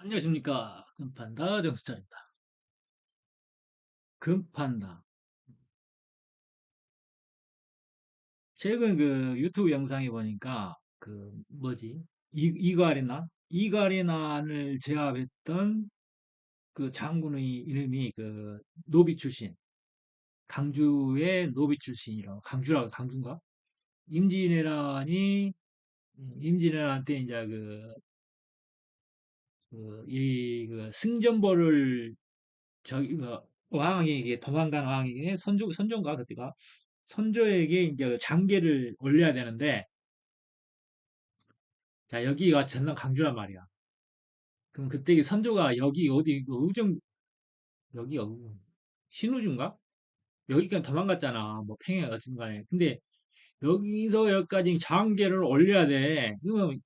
안녕하십니까. 금판다 정수철입니다. 금판다. 최근 그 유튜브 영상에 보니까 그 뭐지? 이가리난을 제압했던 그 장군의 이름이 그 노비 출신, 강주의 노비 출신이라고, 강주인가? 임진왜란 때 이제 그 승전보를 저기 그 왕에게 도망간 왕에게 선조인가 그때가 선조에게 이제 그 장계를 올려야 되는데 자 여기가 전남 강주란 말이야. 그럼 그때 이 선조가 여기 어디 그 의정 여기 신우주인가? 여기까지 도망갔잖아. 뭐 평양 어쨌든 간에. 근데 여기서 여기까지 장계를 올려야 돼. 그러면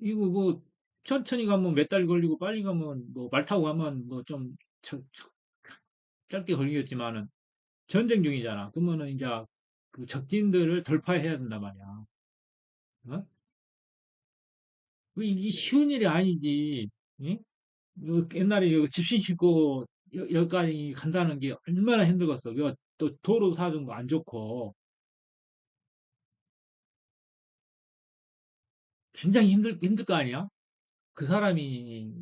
이거 뭐 천천히 가면 몇 달 걸리고 빨리 가면 뭐 말 타고 가면 뭐 좀 짧게 걸리겠지만은 전쟁 중이잖아. 그러면은 이제 그 적진들을 돌파해야 된단 말이야. 어? 이게 쉬운 일이 아니지. 응? 옛날에 이거 집신 싣고 여기까지 간다는 게 얼마나 힘들겠어. 이거 또 도로 사정도 안 좋고 굉장히 힘들 거 아니야? 그 사람이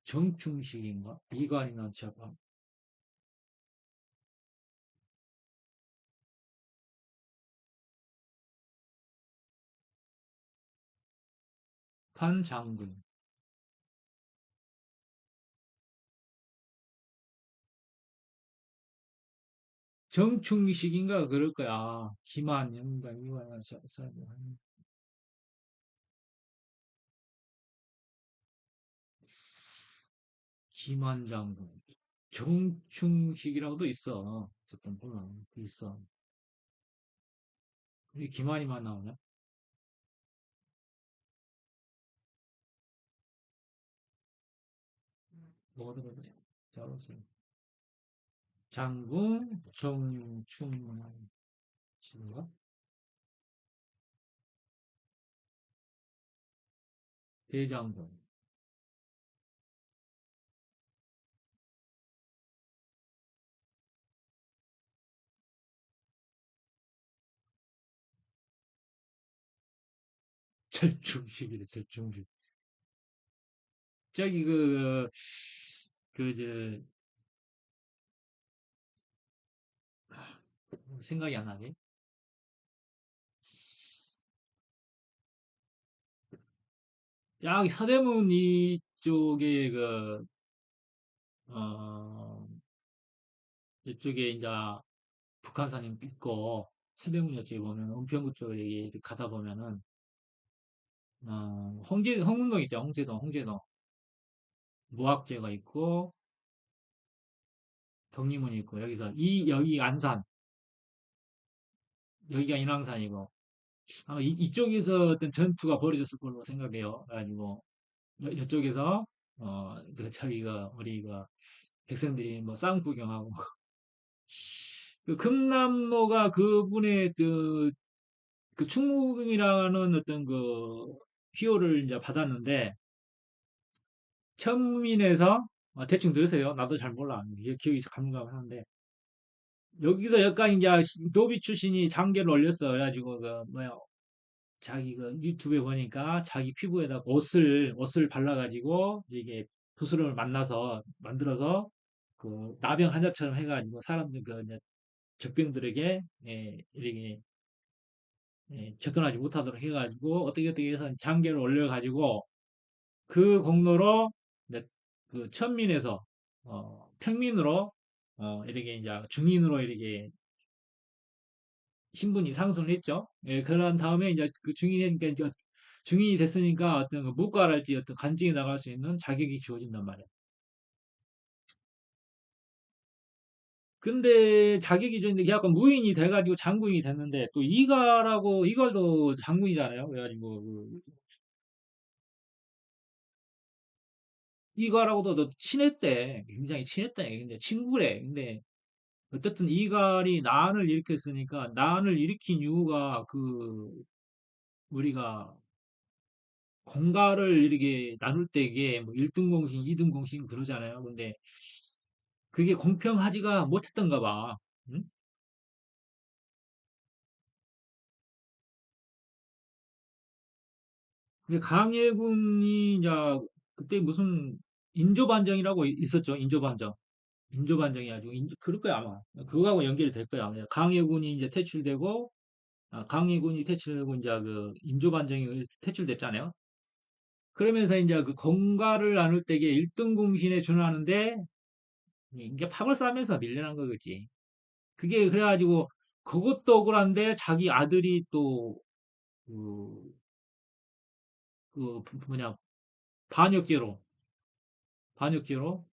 정충식인가? 이관이나 저가 판장군. 정충식인가 그럴 거야. 기만, 영감, 이관이나 저, 기만 장군. 정충식이라고도 있어. 어쨌든 몰라. 있어. 이 기만이만 나오냐? 뭐가 들어보자. 자로서 장군 정충식인가? 대장군. 절충식이래, 절충식. 저기, 저, 생각이 안 나네. 저기 서대문 이쪽에 어, 이쪽에 이제 북한산이 있고, 서대문 이쪽에 보면, 은평구 쪽에 이렇게 가다 보면은, 홍문동 있죠, 홍제동. 무학재가 있고, 덕리문이 있고, 여기 안산, 여기가 인왕산이고, 아마 이쪽에서 어떤 전투가 벌어졌을 걸로 생각해요. 그래가지고, 이쪽에서 저희가 우리가 백성들이 뭐 싸움 구경하고 그 금남로가 그분의 그 충무경이라는 어떤 그 희호를 이제 받았는데 천민에서 대충 들으세요. 나도 잘 몰라. 기억이 가물가물하는데 여기서 약간 이제 노비 출신이 장계를 올렸어. 그래가지고 그 뭐야 자기 그 유튜브에 보니까 자기 피부에다 옷을 발라가지고 이게 부스럼을 만들어서 그 나병 환자처럼 해가지고 사람들 그 이제 적병들에게 이렇게 접근하지 못하도록 해가지고 어떻게 해서 장계를 올려가지고 그 공로로 이제 그 천민에서 평민으로 이렇게 이제 중인으로 이렇게 신분이 상승을 했죠. 예, 그런 다음에 이제 그 중인이니까 이제 중인이 됐으니까 어떤 그 무과랄지 어떤 간증에 나갈 수 있는 자격이 주어진단 말이에요. 근데 자격이 주어진데 약간 무인이 돼가지고 장군이 됐는데 또 이갈도 장군이잖아요. 그래가지고 이갈하고도 또 친했대. 굉장히 친했대. 근데 친구래. 근데 어쨌든 이갈이 난을 일으켰으니까 난을 일으킨 이유가 그 우리가 공가를 이렇게 나눌 때 이게 뭐 1등 공신, 2등 공신 그러잖아요. 근데 그게 공평하지가 못했던가 봐. 응? 근데 강해군이 이제 그때 무슨 인조반정이라고 있었죠. 인조반정. 인조반정이 아주 그럴 거야 아마. 그거하고 연결이 될 거야. 그냥 강해군이 이제 퇴출되고 강해군이 퇴출되고 이제 그 인조반정이 퇴출됐잖아요. 그러면서 이제 그 공가를 나눌 때게 1등 공신에 준하는데 이게 팝을 싸면서 밀려난 거겠지. 그게 그래가지고 그것도 억울한데 자기 아들이 또 그, 그 뭐냐 반역죄로 반역죄로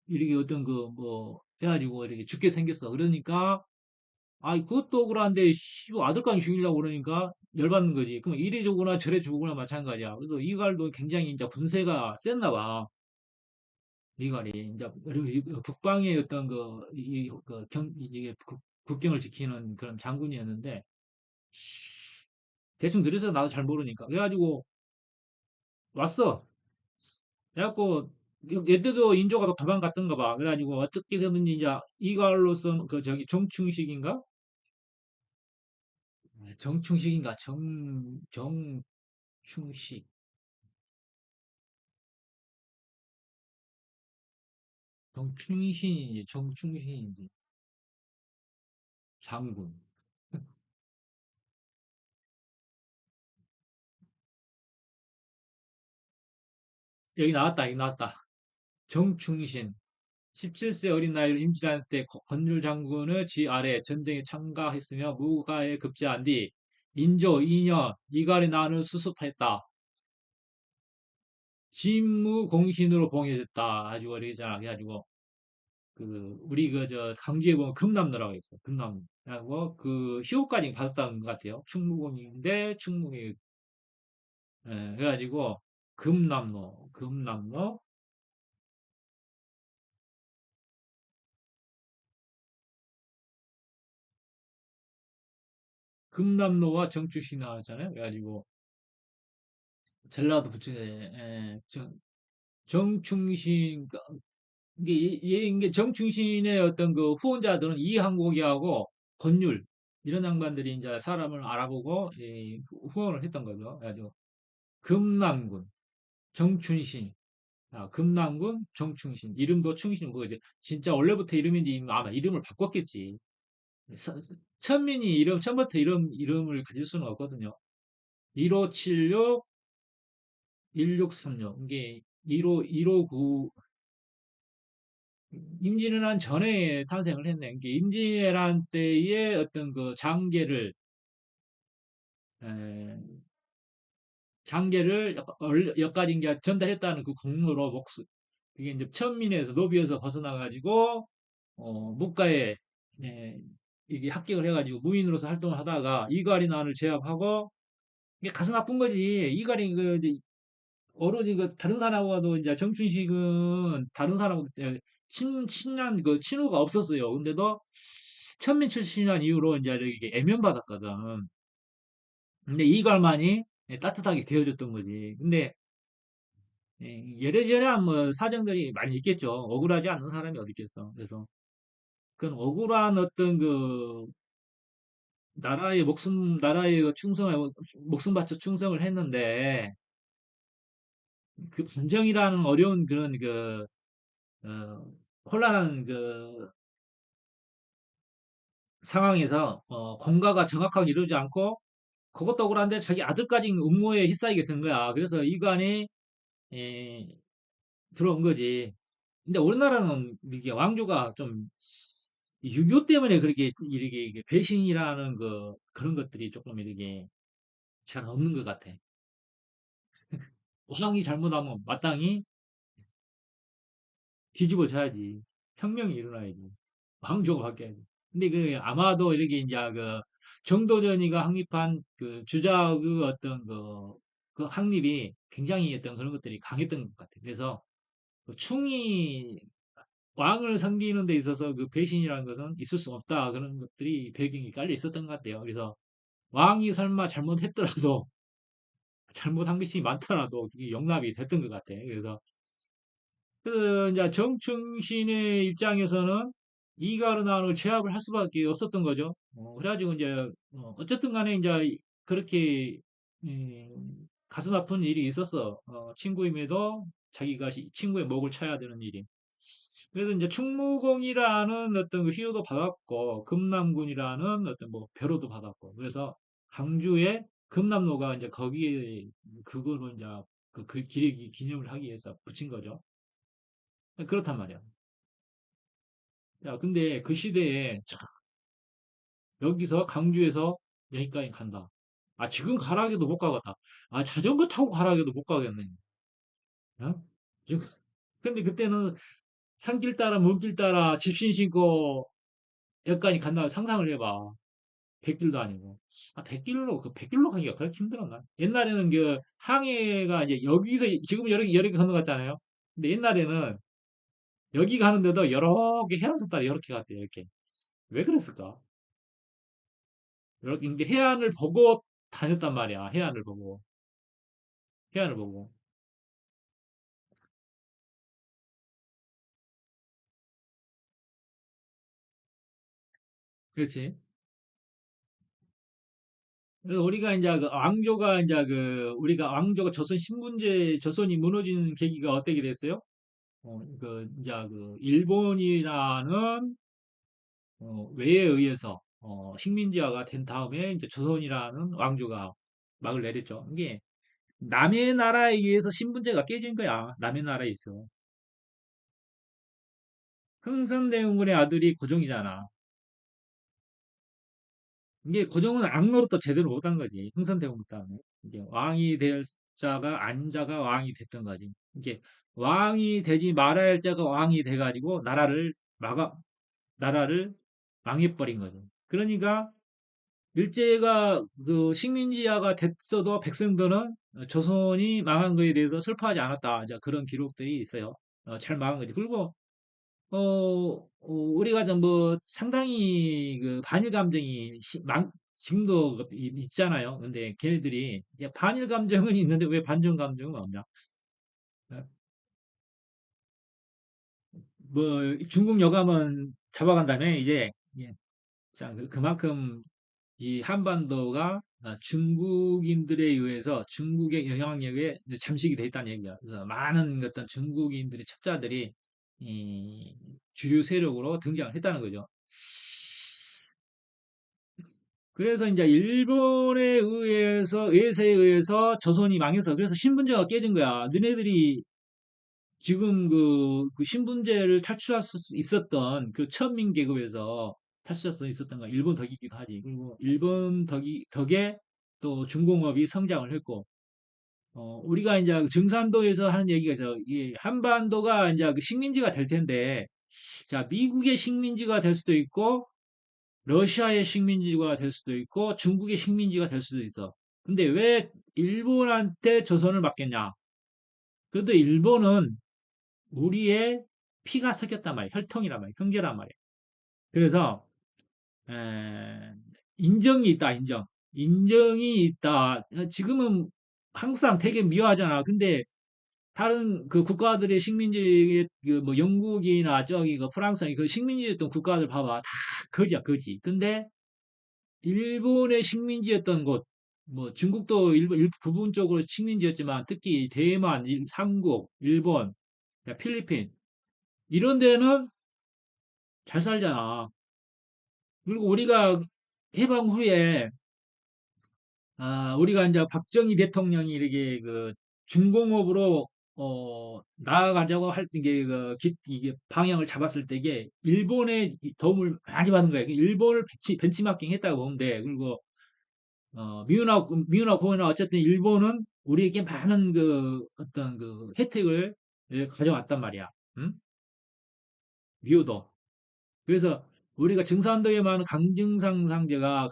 이렇게 어떤 그 뭐 해가지고 이렇게 죽게 생겼어. 그러니까 그것도 억울한데 씨 아들까지 죽이려고 그러니까 열받는 거지. 그럼 이래 주거나 저래 주거나 마찬가지야. 그래서 이갈도 굉장히 이제 군세가 셌나 봐. 이갈이 이제 그리고 북방의 어떤 이게 국경을 지키는 그런 장군이었는데 대충 들으서 나도 잘 모르니까 그래가지고 왔어. 그래갖고 얘때도 인조가 또 도망갔던가 봐. 그래가지고 어떻게 되든지 이제 이갈로서 그 저기 정충식인가? 정충식인가? 정충식 정충신인지 정충신인지 장군. 여기 나왔다. 여기 나왔다. 정충신. 17세 어린 나이로 임진한 때 권율 장군의 지 아래 전쟁에 참가했으며 무가에 급제한 뒤 인조 2년 이갈의 난을 수습했다. 진무공신으로 봉해졌다. 아주 어리잖아. 그래가지고 우리 저 강주에 보면 금남로라고 있어. 금남로. 그리고 그 희호까지 받았다는 것 같아요. 충무공인데 충무공 그래가지고 금남로 금남로와 정추시 나왔잖아요. 그래가지고 전라도 부천에 정충신 이게 정충신의 어떤 그 후원자들은 이항복이하고 권율 이런 양반들이 이제 사람을 알아보고 후원을 했던 거죠. 그래가지고 금남군 정춘신 금남군 정충신 이름도 충신 뭐 이제 진짜 원래부터 이름인지 아마 이름을 바꿨겠지. 천민이 처음부터 이름을 가질 수는 없거든요. 1576 1636 이게 1559 임진왜란 전에 탄생을 했네. 이게 임진왜란 때의 어떤 그 에, 장계를 여기까지 이제 전달했다는 그 공로로 이게 이제 천민에서 노비에서 벗어나가지고 무가에 에, 이게 합격을 해가지고 무인으로서 활동을 하다가 이갈이 난을 제압하고 이게 가슴 아픈 거지. 이갈이 이제 오로지 다른 사람하고도 이제 정춘식은 다른 사람하고 친한 친후가 없었어요. 근데도 천민 출신이란 이유로 이제 이렇게 애면받았거든. 근데 이갈만이 따뜻하게 대해줬던 거지. 근데 여러저러한 뭐 사정들이 많이 있겠죠. 억울하지 않는 사람이 어디 있겠어. 그래서 그런 억울한 어떤 나라의 그 목숨 바쳐 충성을 했는데 그 반정이라는 어려운 그런 어, 혼란한 상황에서 공가가 정확하게 이루어지지 않고 그것도 억울한데 자기 아들까지 음모에 휩싸이게 된 거야. 그래서 이관이 에, 들어온 거지. 근데 우리나라는 이게 왕조가 좀 유교 때문에 그렇게 이렇게 이게 배신이라는 그런 것들이 조금 이렇게 잘 없는 것 같아. 왕이 잘못하면 마땅히 뒤집어져야지. 혁명이 일어나야지. 왕조가 바뀌어야지. 근데 아마도 이렇게 이제 정도전이가 확립한 주작의 어떤 그 확립이 굉장히 어떤 그런 것들이 강했던 것 같아. 그래서 충이 왕을 섬기는 데 있어서 그 배신이라는 것은 있을 수 없다. 그런 것들이 배경이 깔려 있었던 것 같아요. 그래서 왕이 설마 잘못했더라도 잘못한 것이 많더라도 그게 용납이 됐던 것 같아. 그래서 그 이제 정충신의 입장에서는 이가르난을 제압을 할 수밖에 없었던 거죠. 그래가지고 이제 어쨌든 간에 이제 그렇게 가슴 아픈 일이 있었어. 친구임에도 자기가 친구의 목을 쳐야 되는 일이. 그래서 이제 충무공이라는 어떤 그 희호도 받았고 금남군이라는 어떤 뭐 벼로도 받았고 그래서 광주에 금남로가 이제 거기에 그걸로 이제 그 기념을 하기 위해서 붙인 거죠. 그렇단 말이야. 야, 근데 그 시대에 참 여기서 강주에서 여기까지 간다. 아, 지금 가라 해도 못 가겠다. 아, 자전거 타고 가라 해도 못 가겠네. 어? 지금- 근데 그때는 산길 따라 물길 따라 집신 신고 여기까지 간다 상상을 해봐. 100길도 아니고. 아, 100길로, 그 100길로 가기가 그렇게 힘들었나? 옛날에는 그 항해가 이제 여기서, 지금 여러 개 건너갔잖아요. 근데 옛날에는 여기 가는데도 여러 개 해안선 따라 이렇게 갔대요, 이렇게. 왜 그랬을까? 이렇게 이제 해안을 보고 다녔단 말이야. 해안을 보고. 해안을 보고. 그렇지. 그래서 우리가 이제 그 왕조가 이제 그 우리가 왕조가 조선 신분제 조선이 무너지는 계기가 어떻게 됐어요? 그 이제 그 일본이라는 외에 의해서 식민지화가 된 다음에 이제 조선이라는 왕조가 막을 내렸죠. 이게 남의 나라에 의해서 신분제가 깨진 거야. 남의 나라에 있어. 흥선대원군의 아들이 고종이잖아. 이게 고종은 악노릇도 제대로 못한 거지. 흥선대원군 다음에. 이게 왕이 될 자가 아닌 자가 왕이 됐던 거지. 이게 왕이 되지 말아야 할 자가 왕이 돼가지고 나라를 망해버린 거죠. 그러니까 일제가 그 식민지화가 됐어도 백성들은 조선이 망한 거에 대해서 슬퍼하지 않았다. 자, 그런 기록들이 있어요. 잘 망한 거지. 그리고 우리가 좀 뭐 상당히 그 반일 감정이 지금도 있잖아요. 근데 걔네들이 야, 반일 감정은 있는데 왜 반전 감정은 없냐? 어, 뭐 중국 여감은 잡아간다며 이제 예. 자, 그만큼 이 한반도가 중국인들에 의해서 중국의 영향력에 이제 잠식이 돼 있다는 얘기야. 그래서 많은 어떤 중국인들의 첩자들이 이 주류 세력으로 등장을 했다는 거죠. 그래서 이제 일본에 의해서 외세에 의해서 조선이 망해서 그래서 신분제가 깨진 거야. 너네들이 지금 그 신분제를 탈출할 수 있었던 그 천민 계급에서 탈출할 수 있었던 거 일본 덕이기도 하지. 그리고 일본 덕에 또 중공업이 성장을 했고, 우리가 이제 그 증산도에서 하는 얘기가 있어. 이 한반도가 이제 그 식민지가 될 텐데, 자, 미국의 식민지가 될 수도 있고, 러시아의 식민지가 될 수도 있고, 중국의 식민지가 될 수도 있어. 근데 왜 일본한테 조선을 맡겼냐? 그래도 일본은 우리의 피가 섞였단 말이에요. 혈통이란 말이에요. 형제란 말이에요. 그래서 에, 인정이 있다. 인정이 있다. 지금은 한국 사람 되게 미워하잖아. 근데 다른 그 국가들의 식민지 그뭐 영국이나 저기 그 프랑스나 그 식민지였던 국가들 봐봐. 다 거지야 거지. 근데 일본의 식민지였던 곳 뭐 중국도 부분적으로 식민지였지만 특히 대만, 삼국, 일본, 필리핀 이런 데는 잘 살잖아. 그리고 우리가 해방 후에 우리가 이제 박정희 대통령이 이렇게 그 중공업으로 나아가자고 할 게 이게 방향을 잡았을 때 이게 일본의 도움을 많이 받은 거예요. 일본을 벤치마킹 했다고 보면 돼. 그리고 미우나 고우나 어쨌든 일본은 우리에게 많은 그 어떤 그 혜택을 가져왔단 말이야. 응? 미우도. 그래서 우리가 증산도에 많은 강증상 상제가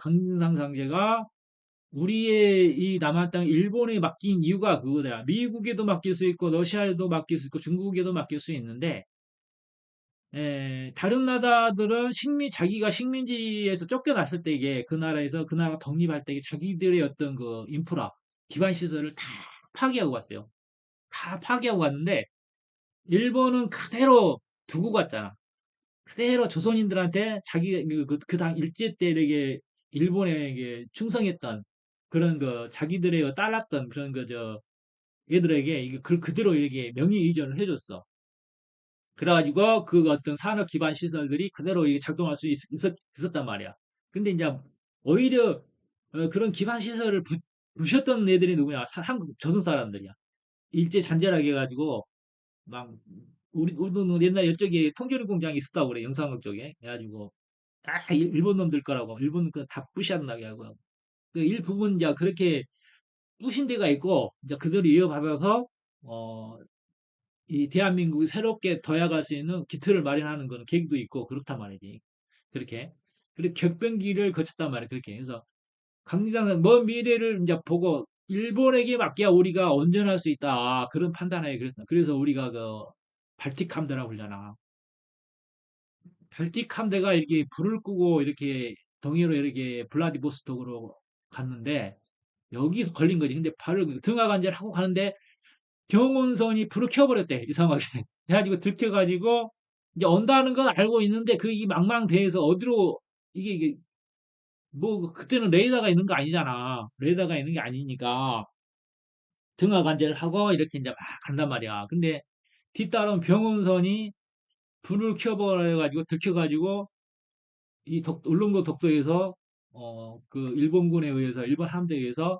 우리의 이 남한 땅 일본에 맡긴 이유가 그거다. 미국에도 맡길 수 있고 러시아에도 맡길 수 있고 중국에도 맡길 수 있는데 다른 나라들은 자기가 식민지에서 쫓겨났을 때 이게 그 나라에서 그 나라 독립할 때 이게 자기들의 어떤 그 인프라, 기반 시설을 다 파괴하고 갔어요. 다 파괴하고 갔는데 일본은 그대로 두고 갔잖아. 그대로 조선인들한테 자기 당 일제 때 이렇게 일본에게 충성했던 그런 그 자기들의 딸랐던 그런 그저 얘들에게 이게 그대로 이렇게 명의 이전을 해줬어. 그래가지고 그 어떤 산업 기반 시설들이 그대로 이게 작동할 수 있었단 말이야. 근데 이제 오히려 그런 기반 시설을 부셨던 애들이 누구냐? 한국 조선 사람들이야. 일제 잔재하게 해가지고 막 우리도 옛날 이쪽에 통조림 공장이 있었다고 그래. 영상국 쪽에. 그래가지고 일본 놈들 거라고 일본 거다 부시한다게 하고 그 일부분 이제 그렇게 부신 데가 있고 이제 그들이 이어받아서 어 이 대한민국이 새롭게 도약할 수 있는 기틀을 마련하는 그런 계기도 있고 그렇단 말이지. 그렇게. 그리고 격변기를 거쳤단 말이야. 그렇게. 그래서 강기장은 먼 미래를 이제 보고 일본에게 맡겨야 우리가 온전할 수 있다. 그런 판단하에 그랬다. 그래서 우리가 그 발틱 함대라고 그러잖아. 발틱 함대가 이렇게 불을 끄고 이렇게 동해로 이렇게 블라디보스톡으로 갔는데 여기서 걸린 거지. 근데 발을 등하관절 하고 가는데 경운선이 불을 켜버렸대. 이상하게. 그래가지고 들켜가지고 이제 온다는 건 알고 있는데 그 이 망망대해에서 어디로 이게 뭐 그때는 레이더가 있는 거 아니잖아. 레이더가 있는 게 아니니까 등하 관제를 하고 이렇게 이제 막 간단 말이야. 근데 뒤따른 병원선이 불을 켜버려가지고 들켜가지고 이 울릉도 독도에서 그 일본군에 의해서 일본 함대에 의해서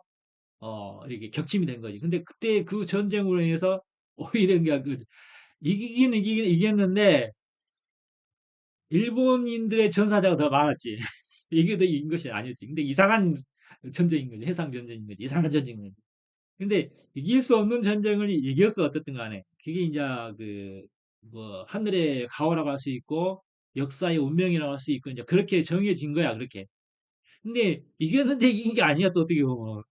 이렇게 격침이 된 거지. 근데 그때 그 전쟁으로 인해서 오히려 이게 그 이기긴 이겼는데 일본인들의 전사자가 더 많았지. 이게 더 이긴 것이 아니었지. 근데 이상한 전쟁인 거지. 해상 전쟁인 거지. 이상한 전쟁인 거지. 근데 이길 수 없는 전쟁을 이겼어. 어쨌든 간에. 그게 이제 그, 뭐, 하늘의 가호라고 할 수 있고, 역사의 운명이라고 할 수 있고, 이제 그렇게 정해진 거야. 그렇게. 근데 이겼는데 이긴 게 아니야. 또 어떻게 보면.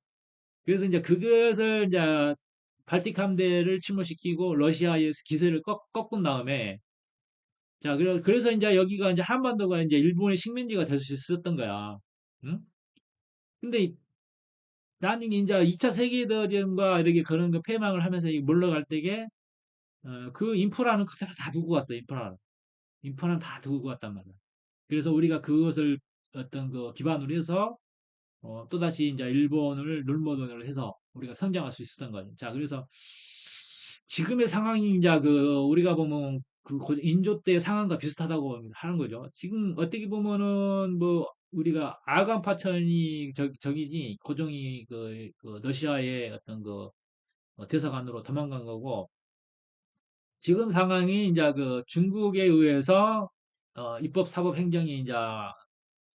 그래서 이제 그것을 이제 발틱 함대를 침몰시키고 러시아의 기세를 꺾은 다음에 자, 그래서 이제 여기가 이제 한반도가 이제 일본의 식민지가 될 수 있었던 거야. 응? 근데 나는 이제 2차 세계대전과 이렇게 그런 거 폐망을 하면서 물러갈 때게 그 인프라는 그대로 다 두고 왔어. 인프라는 다 두고 왔단 말이야. 그래서 우리가 그것을 어떤 그 기반으로 해서 또다시 이제 일본을 롤모델로 해서 우리가 성장할 수 있었던 거죠. 자, 그래서 지금의 상황이 이제 그 우리가 보면 그 인조 때 상황과 비슷하다고 하는 거죠. 지금 어떻게 보면은 뭐 우리가 아간 파천이 적이지 고종이 그 러시아의 어떤 그 대사관으로 도망간 거고 지금 상황이 이제 그 중국에 의해서 입법 사법 행정이 이제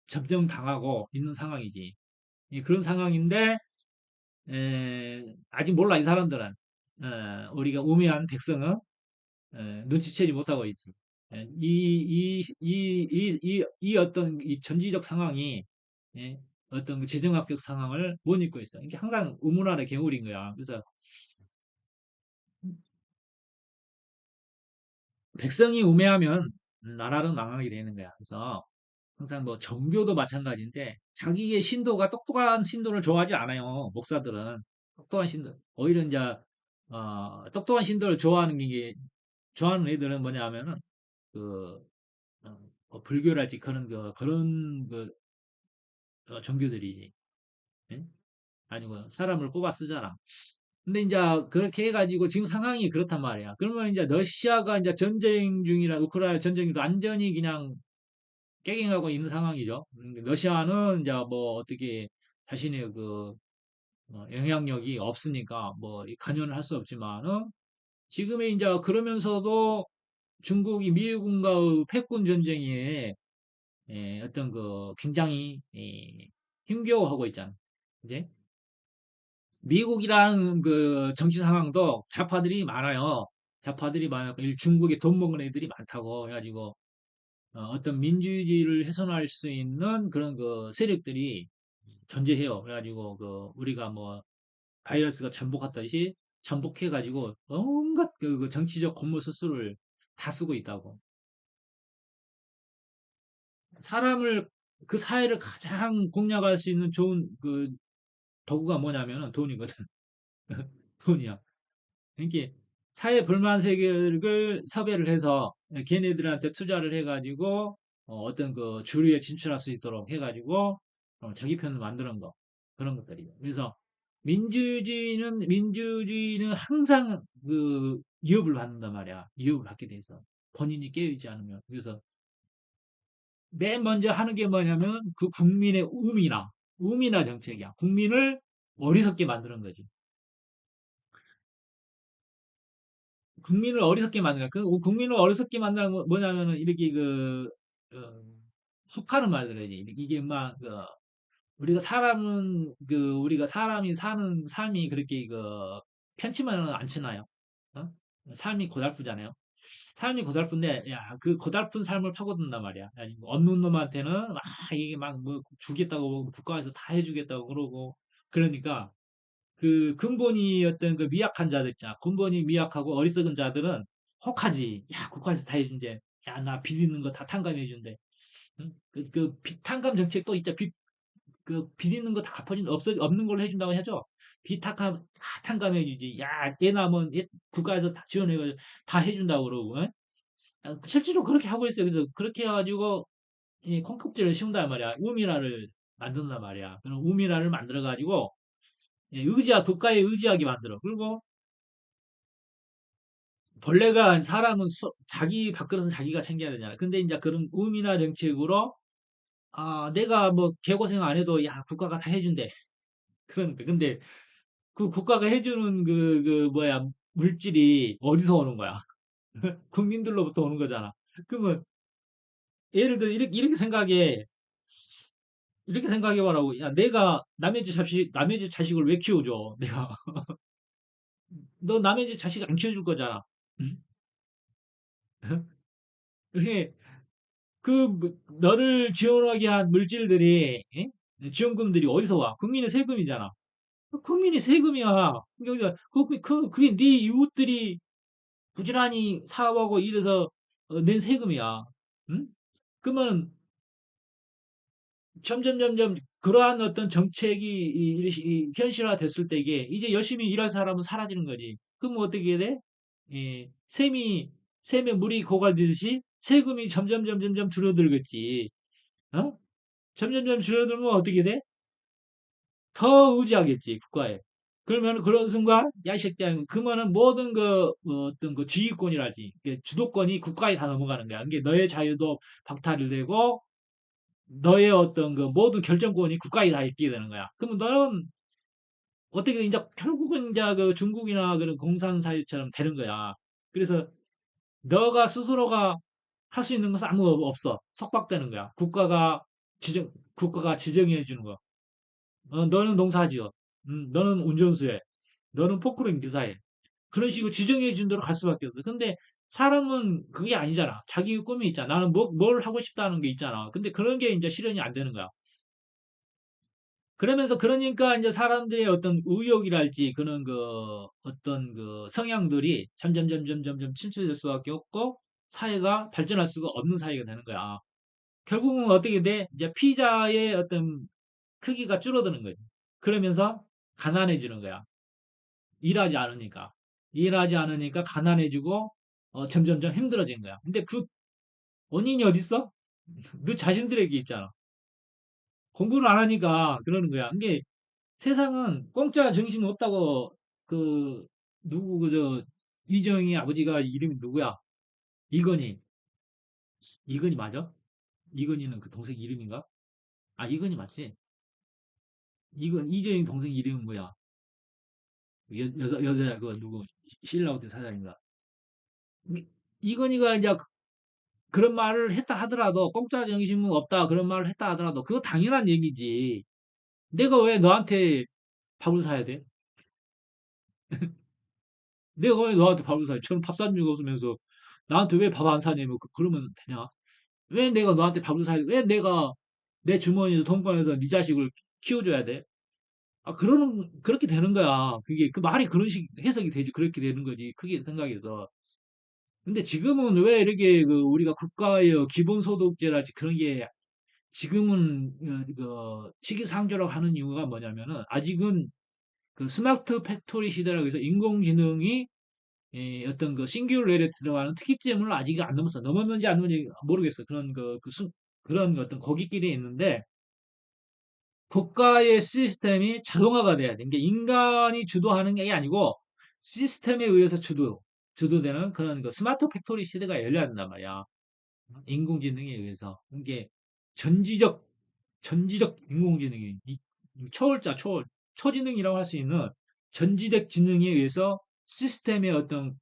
점령당하고 있는 상황이지. 그런 상황인데 아직 몰라, 이 사람들은. 우리가 우매한 백성은 눈치채지 못하고 있지. 이 어떤 이 전지적 상황이 예, 어떤 그 재정학적 상황을 못 읽고 있어. 이게 항상 우물 아래 개울인 거야. 그래서 백성이 우매하면 나라는 망하게 되는 거야. 그래서 항상 뭐 종교도 마찬가지인데 자기의 신도가 똑똑한 신도를 좋아하지 않아요. 목사들은 똑똑한 신도. 오히려 이제 똑똑한 신도를 좋아하는 게 좋아하는 애들은 뭐냐 하면은 그 불교랄지 그런 종교들이지. 예? 아니고 사람을 뽑아 쓰잖아. 근데 이제 그렇게 해가지고 지금 상황이 그렇단 말이야. 그러면 이제 러시아가 이제 전쟁 중이라 우크라이나 전쟁 중이라 완전히 그냥 깨갱하고 있는 상황이죠. 러시아는 이제 뭐 어떻게 자신의 그 영향력이 없으니까 뭐 관여를 할 수 없지만은 지금의 이제 그러면서도 중국이 미국과의 패권 전쟁에 어떤 그 굉장히 힘겨워하고 있잖아. 이제 미국이라는 그 정치 상황도 좌파들이 많아요. 좌파들이 많아요. 중국에 돈 먹은 애들이 많다고 해가지고 어떤 민주주의를 훼손할 수 있는 그런 그 세력들이 존재해요. 그래가지고 그 우리가 뭐 바이러스가 잠복했듯이 잠복해가지고 온갖 그 정치적 공모수수를 다 쓰고 있다고. 사람을 그 사회를 가장 공략할 수 있는 좋은 그 도구가 뭐냐면은 돈이거든. 돈이야. 그러니까 사회 불만 세력을 섭외를 해서 걔네들한테 투자를 해가지고 어떤 그 주류에 진출할 수 있도록 해가지고 자기 편을 만드는 거 그런 것들이죠. 그래서 민주주의는 항상 그 위협을 받는단 말이야. 위협을 받게 돼 있어. 본인이 깨어있지 않으면. 그래서 맨 먼저 하는 게 뭐냐면 그 국민의 우미나 정책이야. 국민을 어리석게 만드는 거지. 국민을 어리석게 만드는 거야. 그 국민을 어리석게 만드는 건 뭐냐면은 이렇게 어, 혹하는 말들이지. 이게 막 우리가 우리가 사람이 사는 삶이 그렇게 편치만은 않잖아요. 어? 삶이 고달프잖아요. 삶이 고달픈데 야 그 고달픈 삶을 파고든단 말이야. 야, 이거 없는 놈한테는 막 이게 막 뭐 주겠다고 뭐 국가에서 다 해주겠다고 그러고 그러니까 그 근본이 어떤 그 미약한 자들 있잖아. 근본이 미약하고 어리석은 자들은 혹하지. 야 국가에서 다 해준대. 야 나 빚 있는 거 다 탕감해 준대. 응? 탕감 정책 또 있자. 빚 있는 거 다 갚아준 없는 걸로 해준다고 하죠. 다 탕감해 주지. 야, 얘 남은 국가에서 다 지원해가지고 다 해준다고 그러고. 응? 실제로 그렇게 하고 있어요. 그래서 그렇게 해가지고 이 콩깍지를 씌운단 말이야. 우미라를 만든단 말이야. 그럼 우미라를 만들어가지고 국가에 의지하게 만들어. 그리고 본래가 사람은 자기 밥그릇은 자기가 챙겨야 되잖아. 근데 이제 그런 우미나 정책으로 내가 뭐 개고생 안 해도 야 국가가 다 해준대. 그러니까 근데 그 국가가 해주는 뭐야 물질이 어디서 오는 거야? 국민들로부터 오는 거잖아. 그러면 예를 들어 이렇게 생각해 보라고. 야 내가 남의 집 자식을 왜 키워줘? 내가 너 남의 집 자식 안 키워줄 거잖아. 그게 너를 지원하게 한 물질들이 지원금들이 어디서 와? 국민의 세금이잖아. 국민의 세금이야. 그러니까 그게 네 이웃들이 부지런히 사업하고 일해서 낸 세금이야. 응? 그러면 점점 그러한 어떤 정책이 현실화 됐을 때에 이제 열심히 일할 사람은 사라지는 거지. 그럼 어떻게 돼? 예, 샘에 물이 고갈되듯이 세금이 점점 줄어들겠지. 어? 점점점 줄어들면 어떻게 돼? 더 의지하겠지, 국가에. 그러면 그런 순간, 야, 이 새끼야, 그러면은 모든 어떤 그 지휘권이라지, 주도권이 국가에 다 넘어가는 거야. 이게 너의 자유도 박탈이 되고, 너의 어떤 그 모든 결정권이 국가에 다 있게 되는 거야. 그러면 너는 어떻게, 이제 결국은 이제 그 중국이나 그런 공산사회처럼 되는 거야. 그래서 너가 스스로가 할 수 있는 것은 아무 없어. 석박되는 거야. 국가가 지정해 주는 거. 너는 농사지어. 너는 운전수해. 너는 포크레인 기사해. 그런 식으로 지정해 준 대로 갈 수밖에 없어. 근데 사람은 그게 아니잖아. 자기 꿈이 있잖아. 나는 뭘 하고 싶다는 게 있잖아. 근데 그런 게 이제 실현이 안 되는 거야. 그러니까 이제 사람들의 어떤 의욕이랄지 그런 어떤 성향들이 점점 침체될 수밖에 없고 사회가 발전할 수가 없는 사회가 되는 거야. 결국은 어떻게 돼? 이제 피자의 어떤 크기가 줄어드는 거지. 그러면서 가난해지는 거야. 일하지 않으니까. 일하지 않으니까 가난해지고 점점점 힘들어지는 거야. 근데 그 원인이 어딨어? 너 자신들에게 있잖아. 공부를 안 하니까 그러는 거야. 이게 세상은 공짜 정신이 없다고 누구 이정희 아버지가 이름이 누구야? 이건희. 이건희 맞아? 이건희는 그 동생 이름인가? 아, 이건희 맞지? 이정희 동생 이름은 뭐야? 여자 누구? 신라호텔 사장인가? 이건희가 이제 그런 말을 했다 하더라도 공짜 정신은 없다 그런 말을 했다 하더라도 그거 당연한 얘기지. 내가 왜 너한테 밥을 사야 돼? 내가 왜 너한테 밥을 사야 돼? 저는 밥 산 적 없으면서 나한테 왜 밥 안 사냐면 그러면 되냐? 왜 내가 너한테 밥을 사야 돼? 왜 내가 내 주머니에서 돈 꺼내서 네 자식을 키워줘야 돼? 그렇게 되는 거야. 그게 그 말이 그런 식 해석이 되지. 그렇게 되는 거지. 크게 생각해서. 근데 지금은 왜 이렇게 우리가 국가의 기본소득제랄지 그런 게 지금은 시기상조라고 하는 이유가 뭐냐면은 아직은 그 스마트 팩토리 시대라고 해서 인공지능이 어떤 그 싱귤레리에 들어가는 특이점을 아직 안 넘었어. 넘었는지 안 넘었는지 모르겠어. 그런 어떤 거기끼리 있는데 국가의 시스템이 자동화가 돼야 돼. 이게 인간이 주도하는 게 아니고 시스템에 의해서 주도되는 그런 그 스마트 팩토리 시대가 열려야 된단 말이야. 인공지능에 의해서. 이게 전지적, 전지적 인공지능이, 초지능이라고 할 수 있는 전지적 지능에 의해서 시스템의 어떤,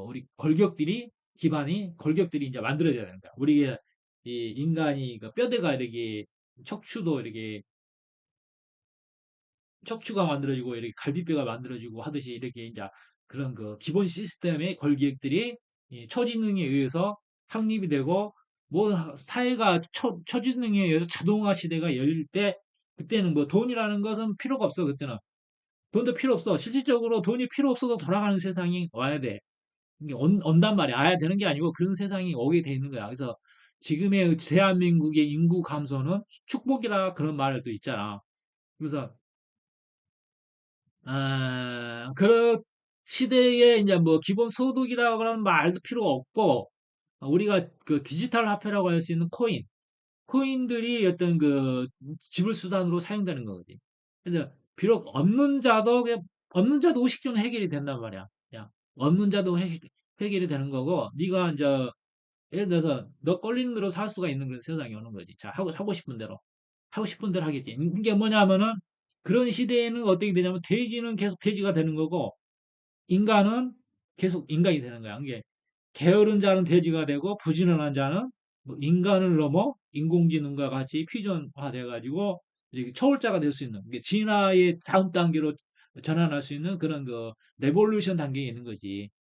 우리 골격들이 이제 만들어져야 되는 거야. 우리가, 이 인간이 그 뼈대가 이렇게, 척추도 이렇게, 척추가 만들어지고, 이렇게 갈비뼈가 만들어지고 하듯이 이렇게 이제 그런 그 기본 시스템의 골격들이 이 초지능에 의해서 확립이 되고, 뭐 사회가 초지능에 의해서 자동화 시대가 열릴 때, 그때는 뭐 돈이라는 것은 필요가 없어, 그때는. 돈도 필요 없어. 실질적으로 돈이 필요 없어도 돌아가는 세상이 와야 돼. 이게 온단 말이야. 와야 되는 게 아니고 그런 세상이 오게 돼 있는 거야. 그래서 지금의 대한민국의 인구 감소는 축복이라 그런 말도 있잖아. 그래서 그런 시대에 이제 뭐 기본 소득이라고 그러는 말도 필요 없고 우리가 그 디지털 화폐라고 할 수 있는 코인들이 어떤 그 지불 수단으로 사용되는 거거지. 그래서 비록 없는 자도 의식주는 해결이 된단 말이야. 야, 없는 자도 해결이 되는 거고 네가 이제 예를 들어서 너 꼴리는 대로 살 수가 있는 그런 세상이 오는 거지. 자, 하고 싶은 대로. 하고 싶은 대로 하겠지. 이게 뭐냐면은 그런 시대에는 어떻게 되냐면 돼지는 계속 돼지가 되는 거고 인간은 계속 인간이 되는 거야. 이게 게으른 자는 돼지가 되고 부지런한 자는 뭐 인간을 넘어 인공지능과 같이 퓨전화돼 가지고 이렇게 초월자가 될 수 있는 이게 진화의 다음 단계로 전환할 수 있는 그런 그 레볼루션 단계에 있는 거지.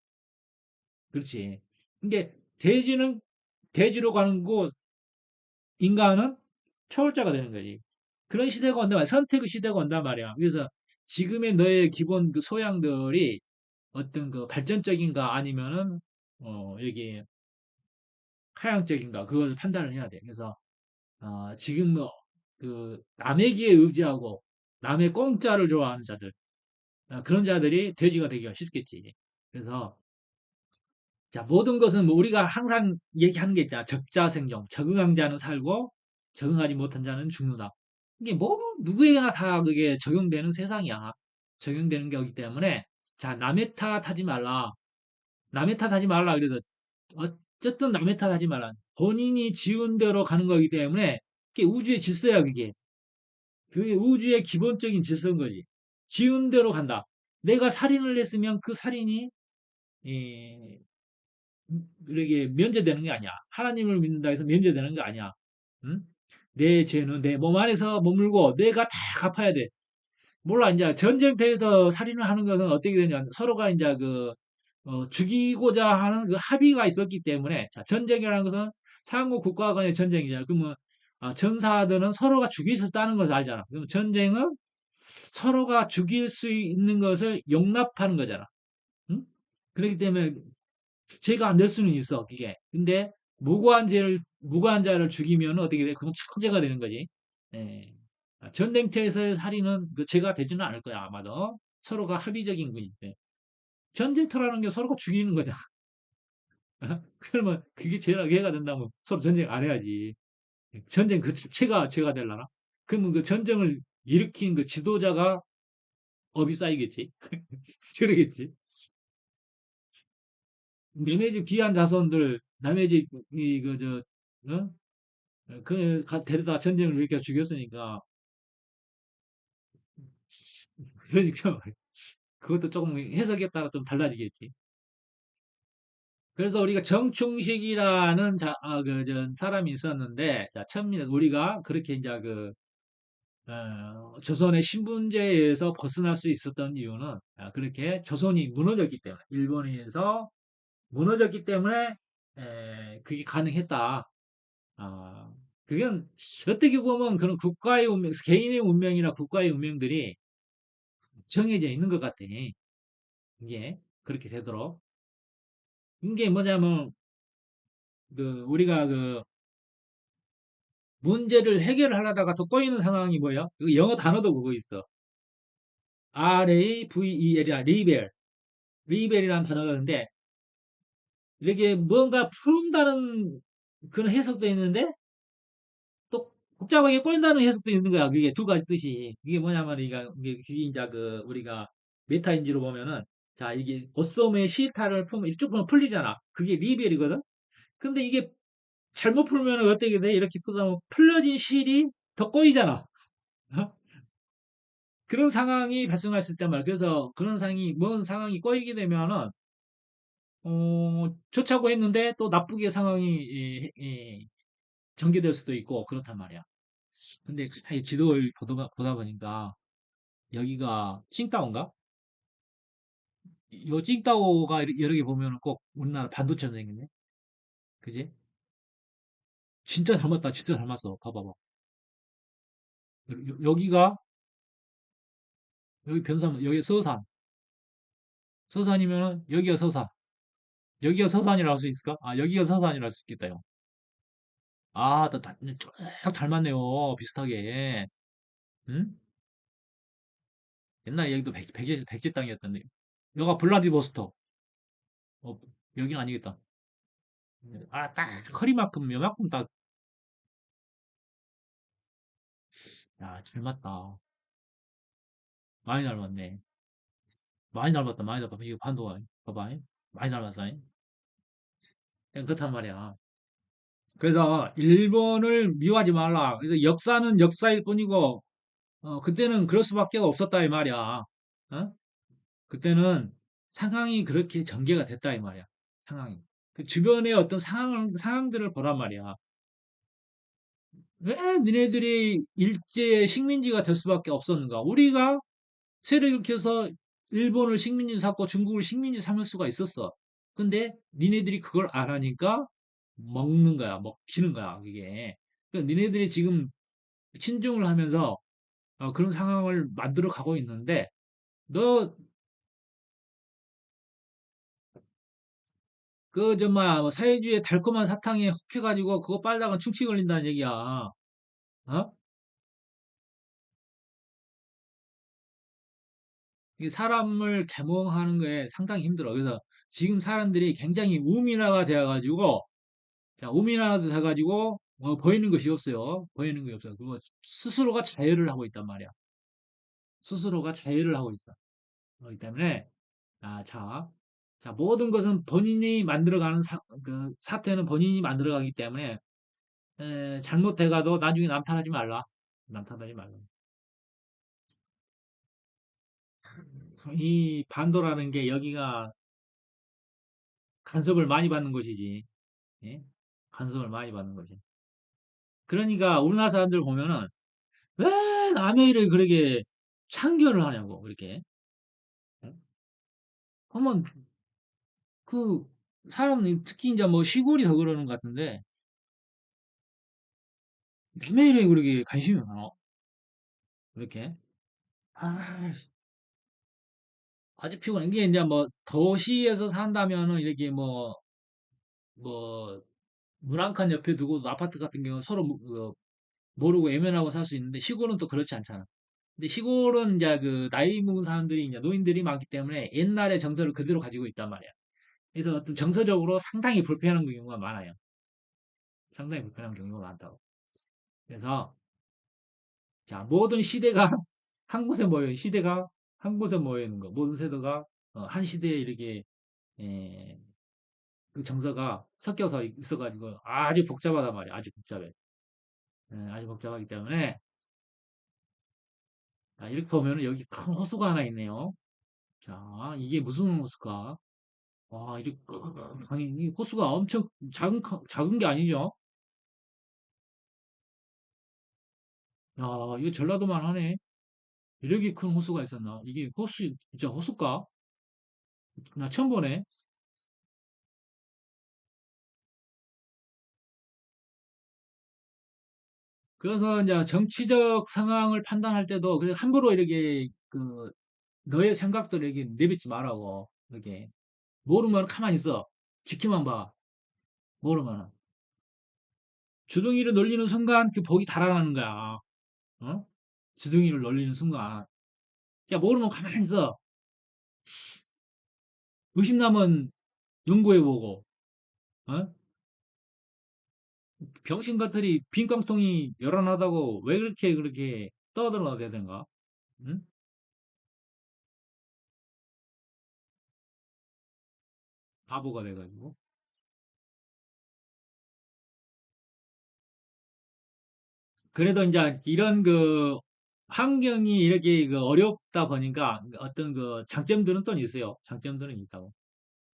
그렇지. 이게 돼지는 돼지로 가는 거고 인간은 초월자가 되는 거지. 그런 시대가 온단 말이야. 선택의 시대가 온단 말이야. 그래서 지금의 너의 기본 그 소양들이 어떤 그 발전적인가 아니면은 여기 하향적인가 그걸 판단을 해야 돼. 그래서 지금 뭐 그 남의 기에 의지하고 남의 공짜를 좋아하는 자들 그런 자들이 돼지가 되기가 쉽겠지. 그래서 자 모든 것은 뭐 우리가 항상 얘기하는 게 있잖아. 적자생존. 적응한 자는 살고 적응하지 못한 자는 죽는다. 이게 뭐 누구에게나 다 그게 적용되는 세상이야. 적용되는 거기 때문에 자 남의 탓하지 말라. 남의 탓하지 말라. 그래서 어쨌든 남의 탓하지 말라. 본인이 지은 대로 가는 거기 때문에 그게 우주의 질서야 그게. 그게 우주의 기본적인 질서인 거지. 지은 대로 간다. 내가 살인을 했으면 그 살인이 예, 그러게 면제되는 게 아니야. 하나님을 믿는다 해서 면제되는 게 아니야. 응? 내 죄는 내 몸 안에서 머물고 내가 다 갚아야 돼. 몰라 이제 전쟁터에서 살인을 하는 것은 어떻게 되냐? 서로가 이제 죽이고자 하는 그 합의가 있었기 때문에 자, 전쟁이라는 것은 상호 국가 간의 전쟁이잖아. 그러면 전사들은 서로가 죽일 수 있다는 것을 알잖아. 그럼 전쟁은 서로가 죽일 수 있는 것을 용납하는 거잖아. 응? 그렇기 때문에 죄가 안 될 수는 있어, 그게. 근데 무고한 자를 죽이면 어떻게 돼? 그건 천재가 되는 거지. 예. 전쟁터에서의 살인은 그 죄가 되지는 않을 거야, 아마도. 서로가 합의적인 거니까. 전쟁터라는 게 서로가 죽이는 거잖아. 그러면 그게 죄가 된다면 서로 전쟁 안 해야지. 전쟁 그 죄가 되려나? 그러면 그 전쟁을 일으킨 그 지도자가 업이 쌓이겠지. 그러겠지. 남의 집 귀한 자손들, 남의 집, 어? 데려다 전쟁을 일으켜 죽였으니까. 그러니까, 그것도 조금 해석에 따라 좀 달라지겠지. 그래서 우리가 정충식이라는 사람이 있었는데, 자, 우리가 그렇게 이제 조선의 신분제에 의해서 벗어날 수 있었던 이유는, 그렇게 조선이 무너졌기 때문에, 일본에서 무너졌기 때문에, 그게 가능했다. 아, 그건 어떻게 보면 그런 국가의 운명, 개인의 운명이나 국가의 운명들이 정해져 있는 것 같아. 이게 그렇게 되도록. 이게 뭐냐면 우리가 문제를 해결하려다가 더 꼬이는 상황이 뭐야? 그 영어 단어도 그거 있어. RAVEL이야, 리벨. 리벨이라는 단어가 있는데, 이렇게 뭔가 푼다는 그런 해석도 있는데, 또 복잡하게 꼬인다는 해석도 있는 거야. 그게 두 가지 뜻이. 이게 뭐냐면, 그게 이제 우리가 메타인지로 보면은, 자, 이게 어썸의 시타를 풀면, 이렇게 쭉 보면 풀리잖아. 그게 리벨이거든? 근데 이게 잘못 풀면 어떻게 돼? 이렇게 풀다 풀려진 실이 더 꼬이잖아. 그런 상황이 발생할 수 있단 말이야. 그래서 그런 먼 상황이 꼬이게 되면은, 좋자고 했는데 또 나쁘게 상황이 전개될 수도 있고 그렇단 말이야. 근데 이 지도를 보다 보니까 여기가 칭다오인가? 요 칭다오가 여러 개 보면은 꼭 우리나라 반도체로 생겼네. 그지? 진짜 닮았다. 진짜 닮았어. 봐봐봐. 여기가 여기 변사면 여기 서산. 서산이면 여기가 서산. 여기가 서산이라 할 수 있을까? 아, 여기가 서산이라 할 수 있겠다, 요. 아, 쫙 닮았네요. 비슷하게. 응? 옛날에 여기도 백제 땅이었던데. 여기가 블라디보스토크. 어, 여긴 아니겠다. 아, 딱 허리만큼, 요만큼 딱, 야, 잘 맞다. 많이 닮았네. 많이 닮았다, 많이 닮았다. 이거 반도가, 봐봐. 많이 닮았어. 그냥 그렇단 말이야. 그래서 일본을 미워하지 말라. 그래서 역사는 역사일 뿐이고, 그때는 그럴 수밖에 없었다, 이 말이야. 어? 그때는 상황이 그렇게 전개가 됐다, 이 말이야. 상황이. 그 주변의 어떤 상황들을 보란 말이야. 왜 니네들이 일제 식민지가 될 수밖에 없었는가? 우리가 세력 일으켜서 일본을 식민지 삼고 중국을 식민지 삼을 수가 있었어. 근데 니네들이 그걸 안 하니까 먹는 거야, 먹히는 거야, 그게. 그러니까 니네들이 지금 친중을 하면서 그런 상황을 만들어 가고 있는데, 너, 뭐야, 뭐 사회주의의 달콤한 사탕에 혹해가지고 그거 빨다가 충치 걸린다는 얘기야. 어? 이게 사람을 계몽하는 거에 상당히 힘들어. 그래서 지금 사람들이 굉장히 우민화가 되어가지고, 자, 우민화가 돼가지고, 보이는 것이 없어요. 보이는 것이 없어요. 그리고 스스로가 자해를 하고 있단 말이야. 스스로가 자해를 하고 있어. 그렇기 때문에, 자, 모든 것은 본인이 만들어가는 그 사태는 본인이 만들어가기 때문에, 잘못해가도 나중에 남탓하지 말라. 남탓하지 말라. 이 반도라는 게 여기가 간섭을 많이 받는 곳이지. 예? 간섭을 많이 받는 거지. 그러니까 우리나라 사람들 보면은 왜 남의 일을 그렇게 참견을 하냐고 그렇게. 예? 그러면 그 사람 특히 이제 뭐 시골이 더 그러는 것 같은데 남의 일에 그렇게 관심이 많아. 그렇게. 아, 아주 피곤해. 이게 이제 뭐 도시에서 산다면은 이렇게 뭐 문 한 칸 옆에 두고 아파트 같은 경우 서로 모르고 외면하고 살 수 있는데 시골은 또 그렇지 않잖아. 근데 시골은 이제 그 나이 먹은 사람들이 이제 노인들이 많기 때문에 옛날의 정서를 그대로 가지고 있단 말이야. 그래서 어떤 정서적으로 상당히 불편한 경우가 많아요. 상당히 불편한 경우가 많다고. 그래서 자 모든 시대가 한 곳에 모여 시대가 한 곳에 모여 있는 거. 모든 세대가 한 시대에 이렇게 에, 그 정서가 섞여서 있어가지고 아주 복잡하단 말이야. 아주 복잡해. 아주 복잡하기 때문에 자, 이렇게 보면은 여기 큰 호수가 하나 있네요. 자, 이게 무슨 호수일까? 와, 이렇게, 아니, 이 호수가 엄청 작은 게 아니죠? 야, 이거 전라도만 하네. 이렇게 큰 호수가 있었나? 이게 진짜 호수가? 나 처음 보네. 그래서 이제 정치적 상황을 판단할 때도 그냥 함부로 이렇게 너의 생각들을 이렇게 내뱉지 말라고. 이렇게. 모르면 가만히 있어. 지켜만 봐. 모르면. 주둥이를 놀리는 순간 그 복이 달아나는 거야. 어? 주둥이를 놀리는 순간. 야, 모르면 가만히 있어. 의심나면 연구해보고, 어? 병신 같으리 빈깡통이 요란하다고 왜 그렇게 떠들어야 되는가? 응? 바보가 돼가지고. 그래도 이제 이런 그 환경이 이렇게 그 어렵다 보니까 어떤 그 장점들은 또 있어요. 장점들은 있다고.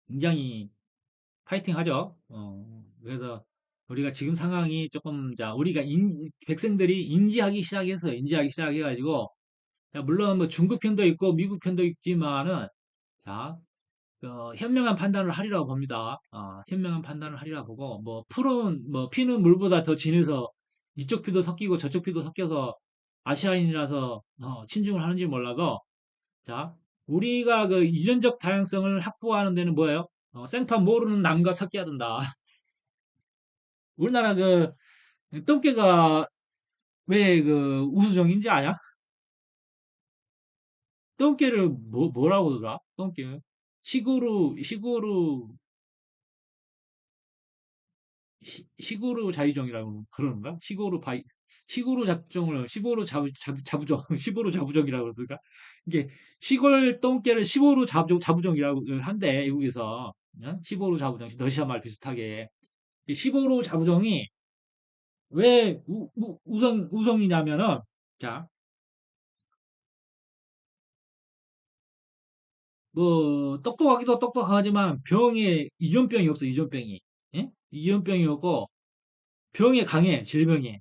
굉장히 파이팅 하죠. 그래서 우리가 지금 상황이 조금, 자, 우리가 백성들이 인지하기 시작했어요. 인지하기 시작해가지고, 자, 물론 뭐 중국 편도 있고 미국 편도 있지만은, 자, 현명한 판단을 하리라고 봅니다. 현명한 판단을 하리라고 보고, 뭐, 피는 물보다 더 진해서 이쪽 피도 섞이고 저쪽 피도 섞여서 아시아인이라서, 친중을 하는지 몰라도, 자, 우리가 그 유전적 다양성을 확보하는 데는 뭐예요? 생판 모르는 남과 섞여야 된다. 우리나라 그, 똥개가 왜 그 우수종인지 아냐? 똥개를 뭐라고 그러더라? 똥개. 시구르 시구르 자유종이라고 그러는가? 시구르 자부종, 시보르 자부종이라고 그러니까 이게 시골 똥개를 시보르 자부종이라고 한대, 외국에서. 시보르 자부종, 러시아 말 비슷하게. 이 시보르 자부종이 왜 우성이냐면은, 자, 뭐, 똑똑하기도 똑똑하지만 병에 이전병이 없어, 이전병이. 예? 이전병이 없고, 병에 강해, 질병에.